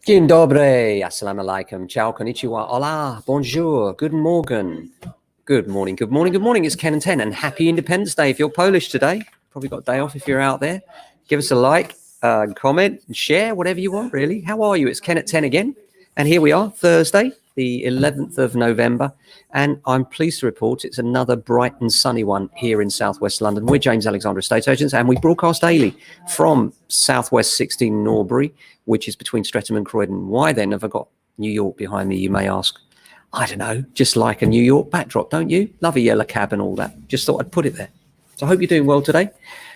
Dzień dobry, assalamu alaikum, ciao, konnichiwa, hola, bonjour, good morning. Good morning, good morning, good morning. It's Ken and Ten, and happy Independence Day if you're Polish today. Probably got a day off if you're out there. Give us a like, comment, and share, whatever you want, really. How are you? It's Ken at 10 again. And here we are, Thursday, the 11th of November. And I'm pleased to report it's another bright and sunny one here in Southwest London. We're James Alexander Estate Agents, and we broadcast daily from Southwest 16 Norbury, which is between Streatham and Croydon. Why then have I got New York behind me, you may ask? I don't know, just like a New York backdrop, don't you? Love a yellow cab and all that. Just thought I'd put it there. So I hope you're doing well today.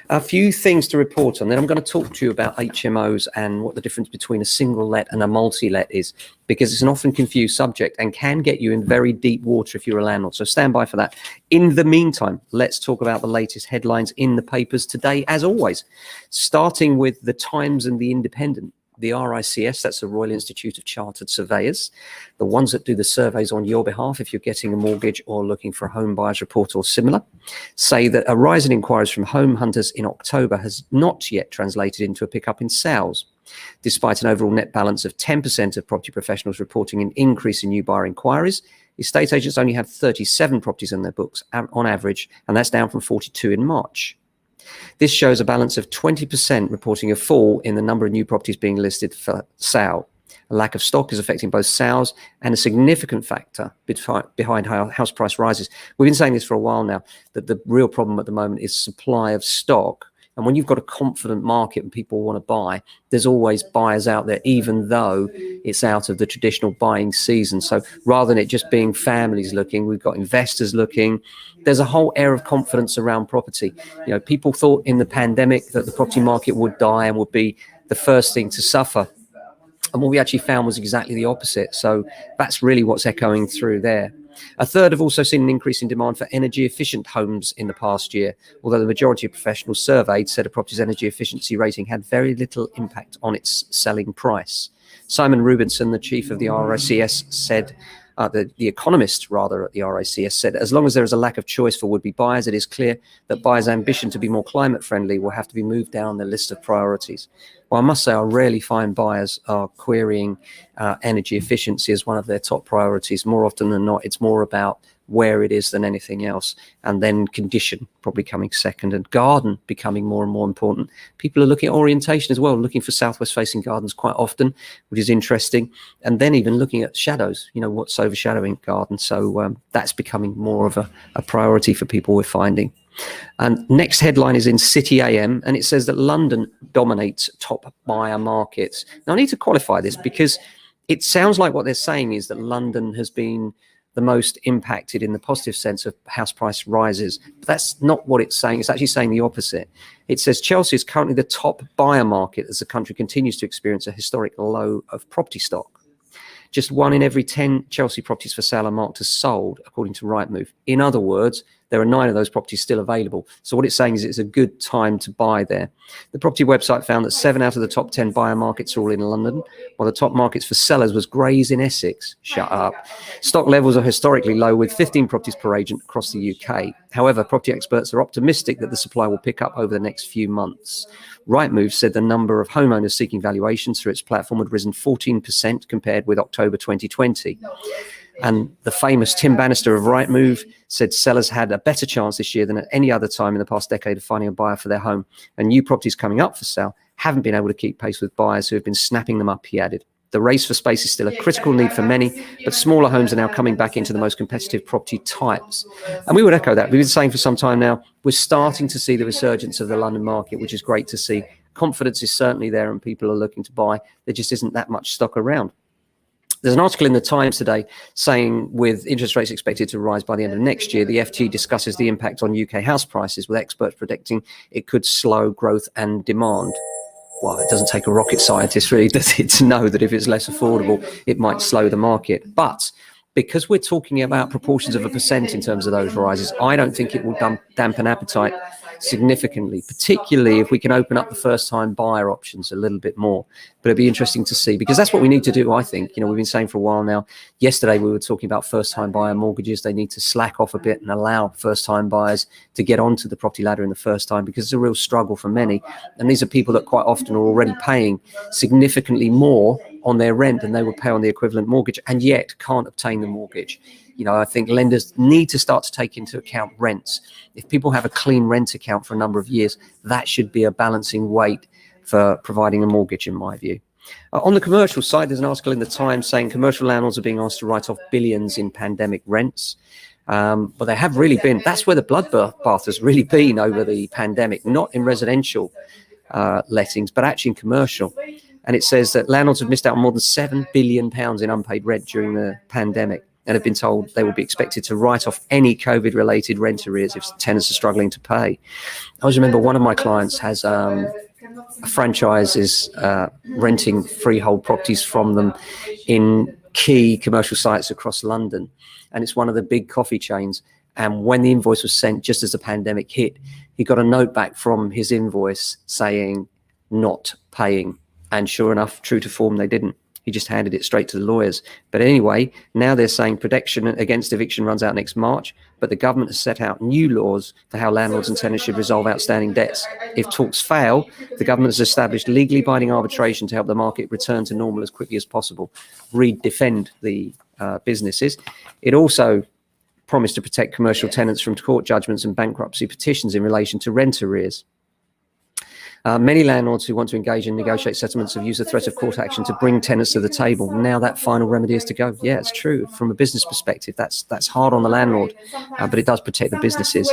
A few things to report on. Then I'm going to talk to you about HMOs and what the difference between a single let and a multi-let is, because it's an often confused subject and can get you in very deep water if you're a landlord. So stand by for that. In the meantime, let's talk about the latest headlines in the papers today, as always, starting with the Times and the Independent. The RICS, that's the Royal Institute of Chartered Surveyors, the ones that do the surveys on your behalf if you're getting a mortgage or looking for a home buyer's report or similar, say that a rise in inquiries from home hunters in October has not yet translated into a pickup in sales. Despite an overall net balance of 10% of property professionals reporting an increase in new buyer inquiries, estate agents only have 37 properties in their books on average, and that's down from 42 in March. This shows a balance of 20% reporting a fall in the number of new properties being listed for sale. A lack of stock is affecting both sales and a significant factor behind house price rises. We've been saying this for a while now, that the real problem at the moment is supply of stock. And when you've got a confident market and people want to buy, there's always buyers out there, even though it's out of the traditional buying season. So rather than it just being families looking, we've got investors looking. There's a whole air of confidence around property. You know, people thought in the pandemic that the property market would die and would be the first thing to suffer. And what we actually found was exactly the opposite. So that's really what's echoing through there. A third have also seen an increase in demand for energy efficient homes in the past year, although the majority of professionals surveyed said a property's energy efficiency rating had very little impact on its selling price. Simon Rubinson, the chief of the RICS, said, the economist rather at the RICS said, as long as there is a lack of choice for would-be buyers, it is clear that buyers' ambition to be more climate friendly will have to be moved down the list of priorities. Well, I must say I rarely find buyers are querying energy efficiency as one of their top priorities. More often than not, it's more about where it is than anything else, and then condition probably coming second, and garden becoming more and more important. People are looking at orientation as well, looking for southwest facing gardens quite often, which is interesting, and then even looking at shadows, you know, what's overshadowing garden. So that's becoming more of a priority for people, we're finding. And next headline is in City AM, and it says that London dominates top buyer markets. Now I need to qualify this, because it sounds like what they're saying is that London has been the most impacted in the positive sense of house price rises. But that's not what it's saying. It's actually saying the opposite. It says Chelsea is currently the top buyer market as the country continues to experience a historic low of property stock. Just 1 in every 10 Chelsea properties for sale are marked as sold, according to Rightmove. In other words, there are 9 of those properties still available. So what it's saying is it's a good time to buy there. The property website found that 7 out of the top 10 buyer markets are all in London, while the top markets for sellers was Grays in Essex. Shut up. Stock levels are historically low, with 15 properties per agent across the UK. However, property experts are optimistic that the supply will pick up over the next few months. Rightmove said the number of homeowners seeking valuations through its platform had risen 14% compared with October 2020. And the famous Tim Bannister of Rightmove said sellers had a better chance this year than at any other time in the past decade of finding a buyer for their home. And new properties coming up for sale haven't been able to keep pace with buyers who have been snapping them up, he added. The race for space is still a critical need for many, but smaller homes are now coming back into the most competitive property types. And we would echo that. We've been saying for some time now, we're starting to see the resurgence of the London market, which is great to see. Confidence is certainly there and people are looking to buy. There just isn't that much stock around. There's an article in the Times today saying with interest rates expected to rise by the end of next year, the FT discusses the impact on UK house prices, with experts predicting it could slow growth and demand. Well, it doesn't take a rocket scientist really, does it, to know that if it's less affordable, it might slow the market. But because we're talking about proportions of a percent in terms of those rises, I don't think it will dampen appetite significantly, particularly if we can open up the first-time buyer options a little bit more. But it'd be interesting to see, because that's what we need to do, I think. You know, we've been saying for a while now. Yesterday, we were talking about first-time buyer mortgages. They need to slack off a bit and allow first-time buyers to get onto the property ladder in the first time, because it's a real struggle for many. And these are people that quite often are already paying significantly more on their rent than they would pay on the equivalent mortgage, and yet can't obtain the mortgage. You know, I think lenders need to start to take into account rents. If people have a clean rent account for a number of years, that should be a balancing weight for providing a mortgage, in my view. On the commercial side, there's an article in the Times saying commercial landlords are being asked to write off billions in pandemic rents. But they have really been, that's where the bloodbath has really been over the pandemic, not in residential lettings, but actually in commercial. And it says that landlords have missed out on more than £7 billion in unpaid rent during the pandemic, and have been told they will be expected to write off any COVID-related rent arrears if tenants are struggling to pay. I always remember one of my clients has a franchise is renting freehold properties from them in key commercial sites across London, and it's one of the big coffee chains. And when the invoice was sent, just as the pandemic hit, he got a note back from his invoice saying not paying. And sure enough, true to form, they didn't. He just handed it straight to the lawyers. But anyway, now they're saying protection against eviction runs out next March, but the government has set out new laws for how landlords and tenants should resolve outstanding debts. If talks fail, the government has established legally binding arbitration to help the market return to normal as quickly as possible. Defend the businesses. It also promised to protect commercial tenants from court judgments and bankruptcy petitions in relation to rent arrears. Many landlords who want to engage in negotiate settlements have used the threat of court action to bring tenants to the table. Now that final remedy is to go. Yeah, it's true. From a business perspective, that's hard on the landlord, but it does protect the businesses.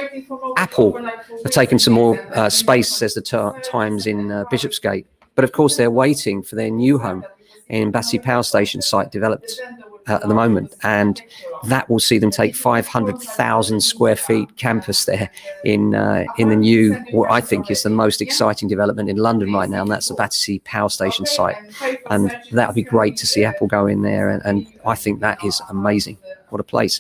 Apple have taken some more space, says the Times, in Bishopsgate. But of course, they're waiting for their new home in Battersea Power Station site developed at the moment, and that will see them take 500,000 square feet campus there in the new, what I think is the most exciting development in London right now, and that's the Battersea Power Station site. And that would be great to see Apple go in there, and I think that is amazing. What a place.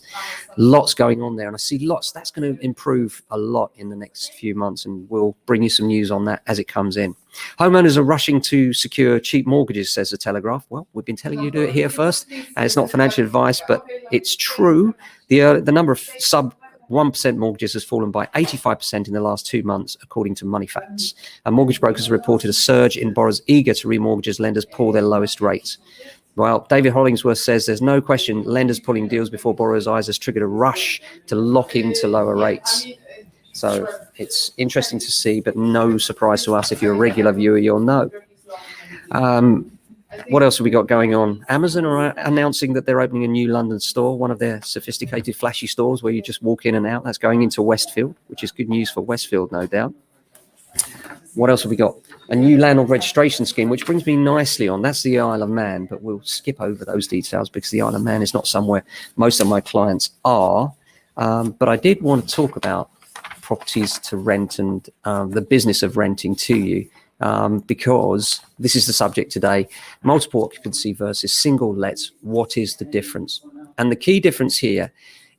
Lots going on there, and I see lots. That's going to improve a lot in the next few months, and we'll bring you some news on that as it comes in. Homeowners are rushing to secure cheap mortgages, says the Telegraph. Well, we've been telling you to do it here first, and it's not financial advice, but it's true. The number of sub 1% mortgages has fallen by 85% in the last 2 months, according to Money Facts. And mortgage brokers reported a surge in borrowers eager to remortgage as lenders pull their lowest rates. Well, David Hollingsworth says there's no question lenders pulling deals before borrowers' eyes has triggered a rush to lock into lower rates. So it's interesting to see, but no surprise to us. If you're a regular viewer, you'll know. What else have we got going on? Amazon are announcing that they're opening a new London store, one of their sophisticated, flashy stores where you just walk in and out. That's going into Westfield, which is good news for Westfield, no doubt. What else have we got? A new landlord registration scheme, which brings me nicely on. That's the Isle of Man, but we'll skip over those details because the Isle of Man is not somewhere most of my clients are. But I did want to talk about properties to rent and the business of renting to you, because this is the subject today. Multiple occupancy versus single lets. What is the difference? And the key difference here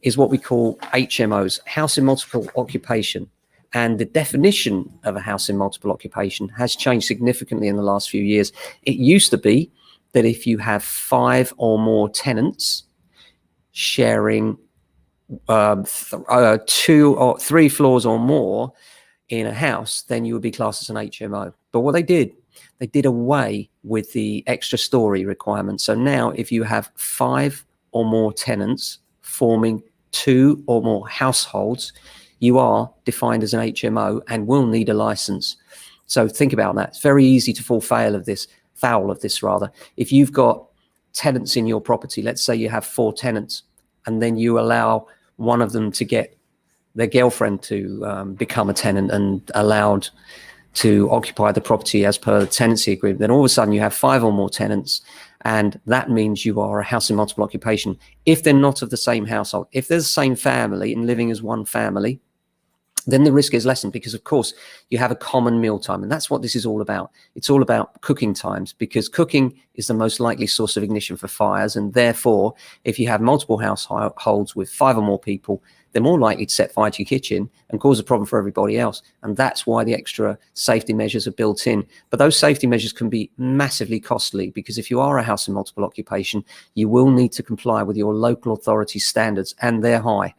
is what we call HMOs, house in multiple occupation. And the definition of a house in multiple occupation has changed significantly in the last few years. It used to be that if you have 5 or more tenants sharing 2 or 3 floors or more in a house, then you would be classed as an HMO. But what they did away with the extra story requirement. So now if you have 5 or more tenants forming 2 or more households, you are defined as an HMO and will need a license. So think about that. It's very easy to fall foul of this. If you've got tenants in your property, let's say you have 4 tenants, and then you allow one of them to get their girlfriend to become a tenant and allowed to occupy the property as per the tenancy agreement, then all of a sudden you have 5 or more tenants, and that means you are a house in multiple occupation. If they're not of the same household, if they're the same family and living as one family, then the risk is lessened because, of course, you have a common meal time. And that's what this is all about. It's all about cooking times, because cooking is the most likely source of ignition for fires. And therefore, if you have multiple households with 5 or more people, they're more likely to set fire to your kitchen and cause a problem for everybody else. And that's why the extra safety measures are built in. But those safety measures can be massively costly, because if you are a house in multiple occupation, you will need to comply with your local authority standards, and they're high.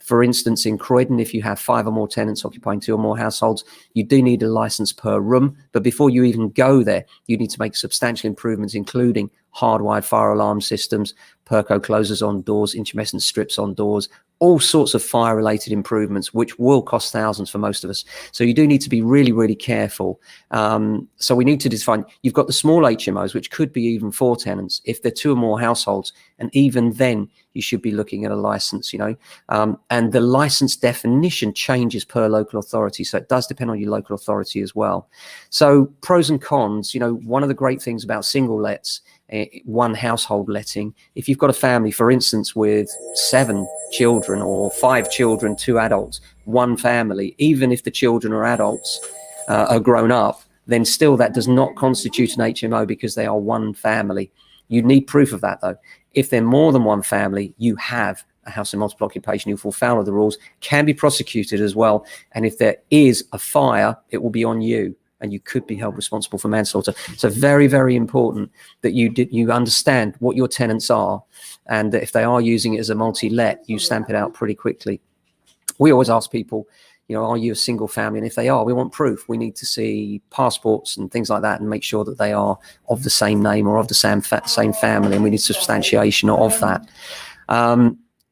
For instance, in Croydon, if you have 5 or more tenants occupying 2 or more households, you do need a license per room. But before you even go there, you need to make substantial improvements, including hardwired fire alarm systems, Perco closers on doors, intumescent strips on doors, all sorts of fire-related improvements, which will cost thousands for most of us. So you do need to be really, really careful. So we need to define, you've got the small HMOs, which could be even 4 tenants, if they're 2 or more households. And even then, you should be looking at a license, and the license definition changes per local authority. So it does depend on your local authority as well. So pros and cons, one of the great things about single lets, one household letting, if you've got a family, for instance, with 7 children or 5 children, 2 adults, 1 family, even if the children are adults, are grown up, then still that does not constitute an HMO because they are 1 family. You need proof of that, though. If they're more than 1 family, you have a house in multiple occupation. You fall foul of the rules, can be prosecuted as well. And if there is a fire, it will be on you, and you could be held responsible for manslaughter. So very, very important that you understand what your tenants are, and that if they are using it as a multi-let, you stamp it out pretty quickly. We always ask people, are you a single family? And if they are, we want proof. We need to see passports and things like that and make sure that they are of the same name or of the same family, and we need substantiation of that.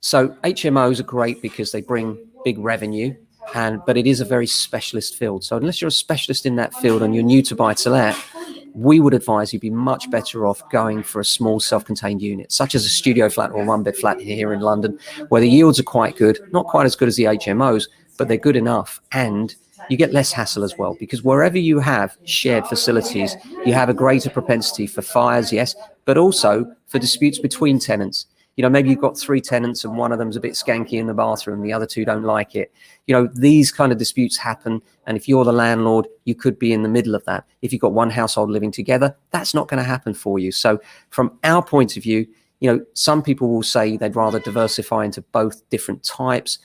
So HMOs are great because they bring big revenue, but it is a very specialist field. So unless you're a specialist in that field and you're new to buy-to-let, we would advise you'd be much better off going for a small self-contained unit, such as a studio flat or a 1-bed flat here in London, where the yields are quite good, not quite as good as the HMOs, but they're good enough, and you get less hassle as well, because wherever you have shared facilities, you have a greater propensity for fires, yes, but also for disputes between tenants. Maybe you've got 3 tenants and one of them's a bit skanky in the bathroom, the other 2 don't like it. These kind of disputes happen, and if you're the landlord, you could be in the middle of that. If you've got 1 household living together, that's not going to happen for you. So from our point of view, some people will say they'd rather diversify into both different types.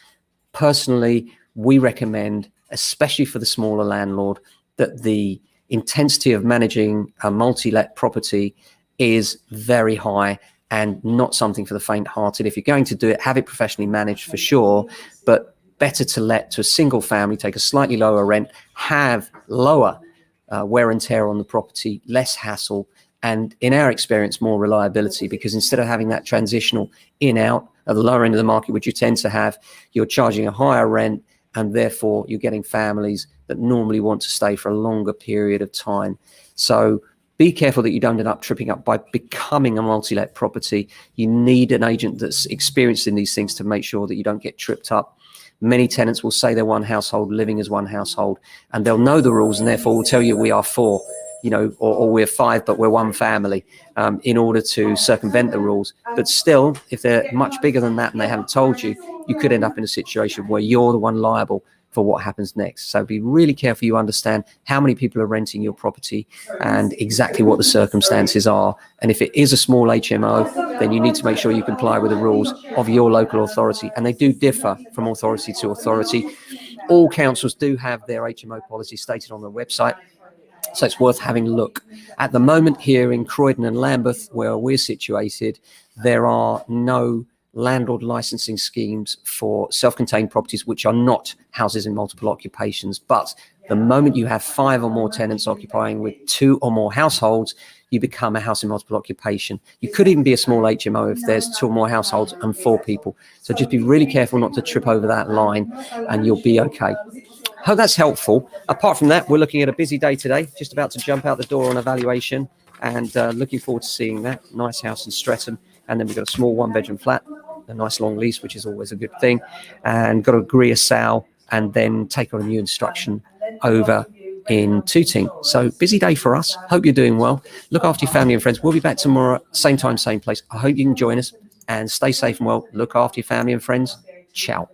Personally, we recommend, especially for the smaller landlord, that the intensity of managing a multi-let property is very high and not something for the faint-hearted. If you're going to do it, have it professionally managed for sure, but better to let to a single family, take a slightly lower rent, have lower wear and tear on the property, less hassle, and in our experience, more reliability, because instead of having that transitional in-out at the lower end of the market, which you tend to have, you're charging a higher rent, and therefore you're getting families that normally want to stay for a longer period of time. So be careful that you don't end up tripping up by becoming a multi-let property. You need an agent that's experienced in these things to make sure that you don't get tripped up. Many tenants will say they're 1 household, living as 1 household, and they'll know the rules and therefore will tell you we are 4, or we're 5, but we're 1 family, in order to circumvent the rules. But still, if they're much bigger than that and they haven't told you, you could end up in a situation where you're the one liable for what happens next. So be really careful you understand how many people are renting your property and exactly what the circumstances are. And if it is a small HMO, then you need to make sure you comply with the rules of your local authority. And they do differ from authority to authority. All councils do have their HMO policy stated on their website, so it's worth having a look. At the moment here in Croydon and Lambeth, where we're situated, there are no landlord licensing schemes for self-contained properties which are not houses in multiple occupations. But the moment you have 5 or more tenants occupying with 2 or more households, you become a house in multiple occupation. You could even be a small HMO if there's 2 or more households and 4 people. So just be really careful not to trip over that line, and you'll be okay. Hope that's helpful. Apart from that, we're looking at a busy day today, just about to jump out the door on evaluation, and looking forward to seeing that. Nice house in Streatham. And then we've got a small 1-bedroom flat, a nice long lease, which is always a good thing, and got to agree a sale and then take on a new instruction over in Tooting. So busy day for us. Hope you're doing well. Look after your family and friends. We'll be back tomorrow, same time, same place. I hope you can join us, and stay safe and well. Look after your family and friends. Ciao.